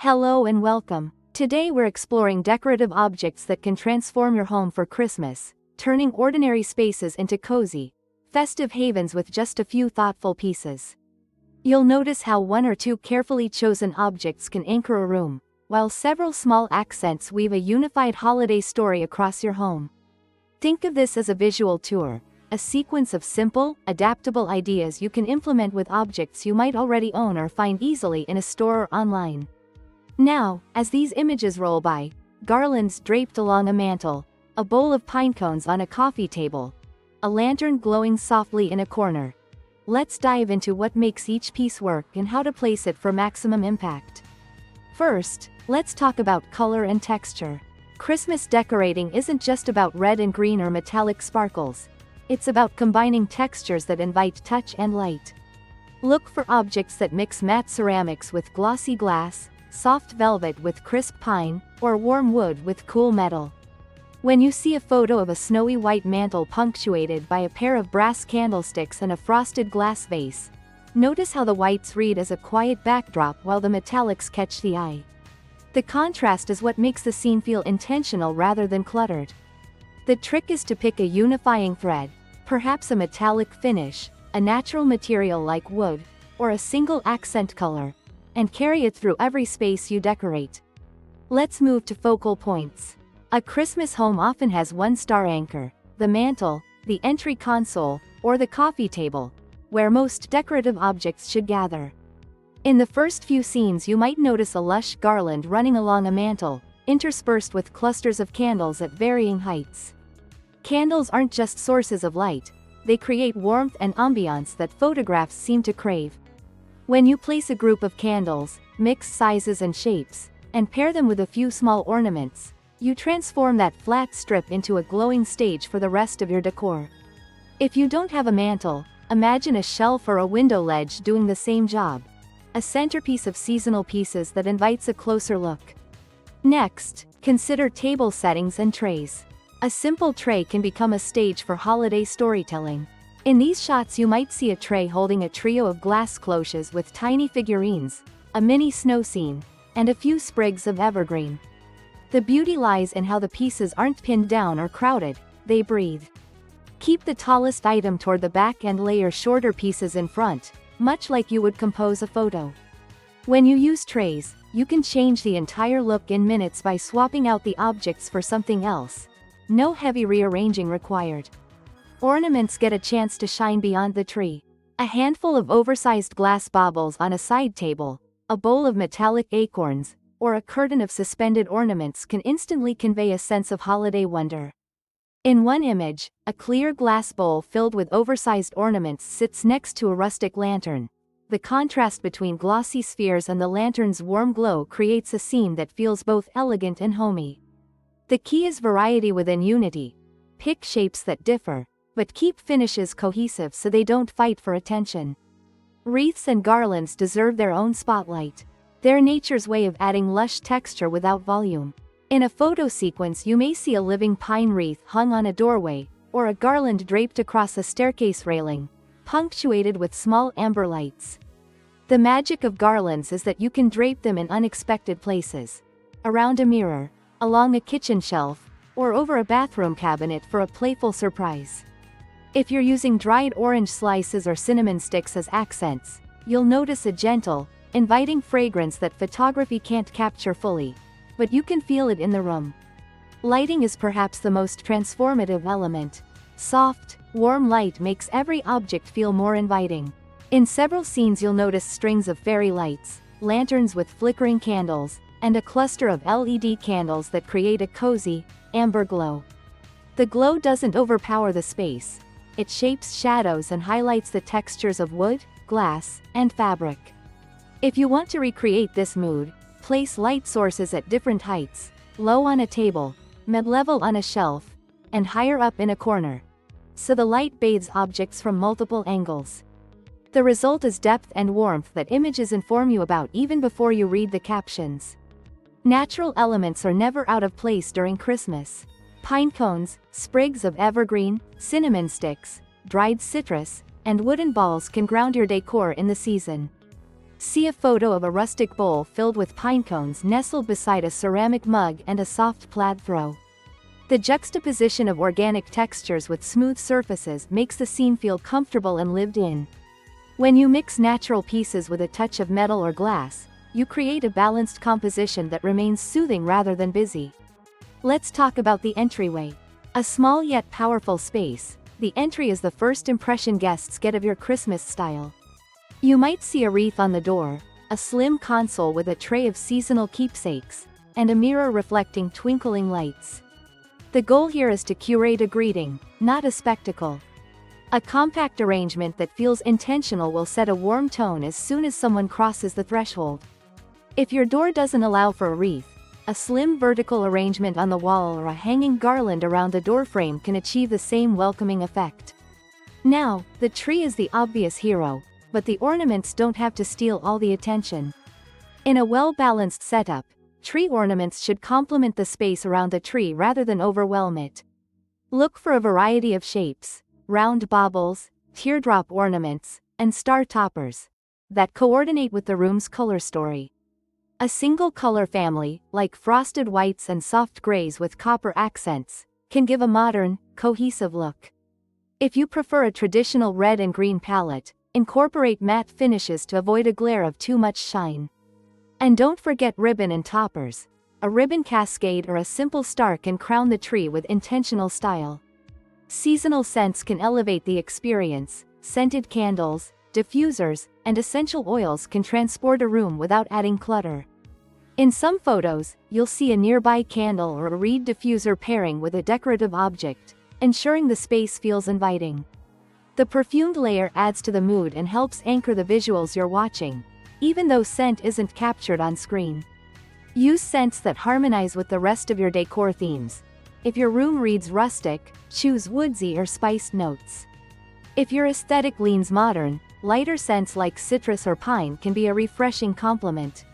Hello and welcome. Today we're exploring decorative objects that can transform your home for Christmas, turning ordinary spaces into cozy, festive havens with just a few thoughtful pieces. You'll notice how one or two carefully chosen objects can anchor a room, while several small accents weave a unified holiday story across your home. Think of this as a visual tour, a sequence of simple, adaptable ideas you can implement with objects you might already own or find easily in a store or online. Now, as these images roll by, garlands draped along a mantel, a bowl of pine cones on a coffee table, a lantern glowing softly in a corner. Let's dive into what makes each piece work and how to place it for maximum impact. First, let's talk about color and texture. Christmas decorating isn't just about red and green or metallic sparkles. It's about combining textures that invite touch and light. Look for objects that mix matte ceramics with glossy glass, soft velvet with crisp pine, or warm wood with cool metal. When you see a photo of a snowy white mantel punctuated by a pair of brass candlesticks and a frosted glass vase, notice how the whites read as a quiet backdrop while the metallics catch the eye. The contrast is what makes the scene feel intentional rather than cluttered. The trick is to pick a unifying thread, perhaps a metallic finish, a natural material like wood, or a single accent color, and carry it through every space you decorate. Let's move to focal points. A Christmas home often has one star anchor: the mantel, the entry console, or the coffee table, where most decorative objects should gather. In the first few scenes you might notice a lush garland running along a mantel, interspersed with clusters of candles at varying heights. Candles aren't just sources of light, they create warmth and ambiance that photographs seem to crave. When you place a group of candles, mix sizes and shapes, and pair them with a few small ornaments, you transform that flat strip into a glowing stage for the rest of your decor. If you don't have a mantel, imagine a shelf or a window ledge doing the same job, a centerpiece of seasonal pieces that invites a closer look. Next, consider table settings and trays. A simple tray can become a stage for holiday storytelling. In these shots you might see a tray holding a trio of glass cloches with tiny figurines, a mini snow scene, and a few sprigs of evergreen. The beauty lies in how the pieces aren't pinned down or crowded, they breathe. Keep the tallest item toward the back and lay your shorter pieces in front, much like you would compose a photo. When you use trays, you can change the entire look in minutes by swapping out the objects for something else. No heavy rearranging required. Ornaments get a chance to shine beyond the tree. A handful of oversized glass baubles on a side table, a bowl of metallic acorns, or a curtain of suspended ornaments can instantly convey a sense of holiday wonder. In one image, a clear glass bowl filled with oversized ornaments sits next to a rustic lantern. The contrast between glossy spheres and the lantern's warm glow creates a scene that feels both elegant and homey. The key is variety within unity. Pick shapes that differ, but keep finishes cohesive so they don't fight for attention. Wreaths and garlands deserve their own spotlight. They're nature's way of adding lush texture without volume. In a photo sequence you may see a living pine wreath hung on a doorway, or a garland draped across a staircase railing, punctuated with small amber lights. The magic of garlands is that you can drape them in unexpected places. Around a mirror, along a kitchen shelf, or over a bathroom cabinet for a playful surprise. If you're using dried orange slices or cinnamon sticks as accents, you'll notice a gentle, inviting fragrance that photography can't capture fully, but you can feel it in the room. Lighting is perhaps the most transformative element. Soft, warm light makes every object feel more inviting. In several scenes you'll notice strings of fairy lights, lanterns with flickering candles, and a cluster of LED candles that create a cozy, amber glow. The glow doesn't overpower the space. It shapes shadows and highlights the textures of wood, glass, and fabric. If you want to recreate this mood, place light sources at different heights, low on a table, mid-level on a shelf, and higher up in a corner, so the light bathes objects from multiple angles. The result is depth and warmth that images inform you about even before you read the captions. Natural elements are never out of place during Christmas. Pine cones, sprigs of evergreen, cinnamon sticks, dried citrus, and wooden balls can ground your decor in the season. See a photo of a rustic bowl filled with pine cones nestled beside a ceramic mug and a soft plaid throw. The juxtaposition of organic textures with smooth surfaces makes the scene feel comfortable and lived in. When you mix natural pieces with a touch of metal or glass, you create a balanced composition that remains soothing rather than busy. Let's talk about the entryway. A small yet powerful space, the entry is the first impression guests get of your Christmas style. You might see a wreath on the door, a slim console with a tray of seasonal keepsakes, and a mirror reflecting twinkling lights. The goal here is to curate a greeting, not a spectacle. A compact arrangement that feels intentional will set a warm tone as soon as someone crosses the threshold. If your door doesn't allow for a wreath, a slim vertical arrangement on the wall or a hanging garland around the doorframe can achieve the same welcoming effect. Now, the tree is the obvious hero, but the ornaments don't have to steal all the attention. In a well-balanced setup, tree ornaments should complement the space around the tree rather than overwhelm it. Look for a variety of shapes, round baubles, teardrop ornaments, and star toppers that coordinate with the room's color story. A single color family, like frosted whites and soft grays with copper accents, can give a modern, cohesive look. If you prefer a traditional red and green palette, incorporate matte finishes to avoid a glare of too much shine. And don't forget ribbon and toppers. A ribbon cascade or a simple star can crown the tree with intentional style. Seasonal scents can elevate the experience. Scented candles, diffusers, and essential oils can transport a room without adding clutter. In some photos, you'll see a nearby candle or a reed diffuser pairing with a decorative object, ensuring the space feels inviting. The perfumed layer adds to the mood and helps anchor the visuals you're watching, even though scent isn't captured on screen. Use scents that harmonize with the rest of your decor themes. If your room reads rustic, choose woodsy or spiced notes. If your aesthetic leans modern, lighter scents like citrus or pine can be a refreshing complement.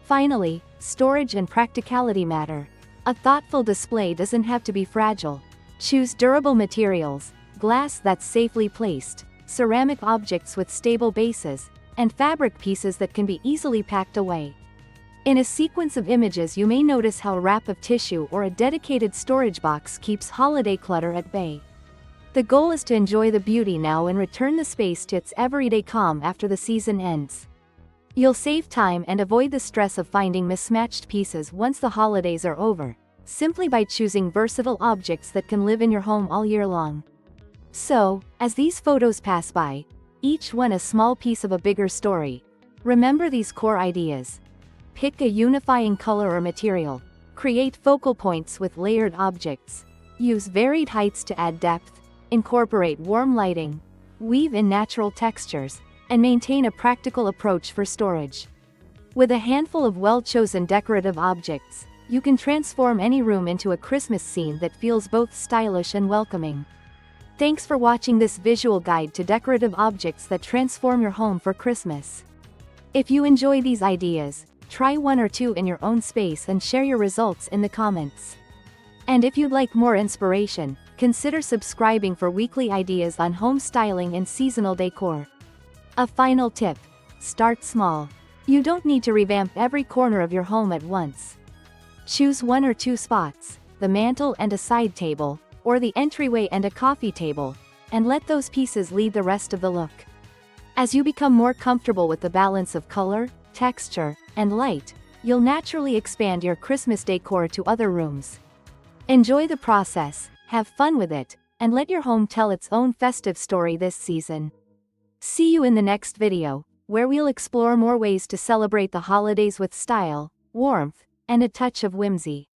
Finally, storage and practicality matter. A thoughtful display doesn't have to be fragile. Choose durable materials, glass that's safely placed, ceramic objects with stable bases, and fabric pieces that can be easily packed away. In a sequence of images you may notice how a wrap of tissue or a dedicated storage box keeps holiday clutter at bay. The goal is to enjoy the beauty now and return the space to its everyday calm after the season ends. You'll save time and avoid the stress of finding mismatched pieces once the holidays are over, simply by choosing versatile objects that can live in your home all year long. So, as these photos pass by, each one a small piece of a bigger story, remember these core ideas. Pick a unifying color or material. Create focal points with layered objects. Use varied heights to add depth. Incorporate warm lighting, weave in natural textures, and maintain a practical approach for storage. With a handful of well-chosen decorative objects, you can transform any room into a Christmas scene that feels both stylish and welcoming. Thanks for watching this visual guide to decorative objects that transform your home for Christmas. If you enjoy these ideas, try one or two in your own space and share your results in the comments. And if you'd like more inspiration, consider subscribing for weekly ideas on home styling and seasonal decor. A final tip: start small. You don't need to revamp every corner of your home at once. Choose one or two spots, the mantel and a side table, or the entryway and a coffee table, and let those pieces lead the rest of the look. As you become more comfortable with the balance of color, texture, and light, you'll naturally expand your Christmas decor to other rooms. Enjoy the process, have fun with it, and let your home tell its own festive story this season. See you in the next video, where we'll explore more ways to celebrate the holidays with style, warmth, and a touch of whimsy.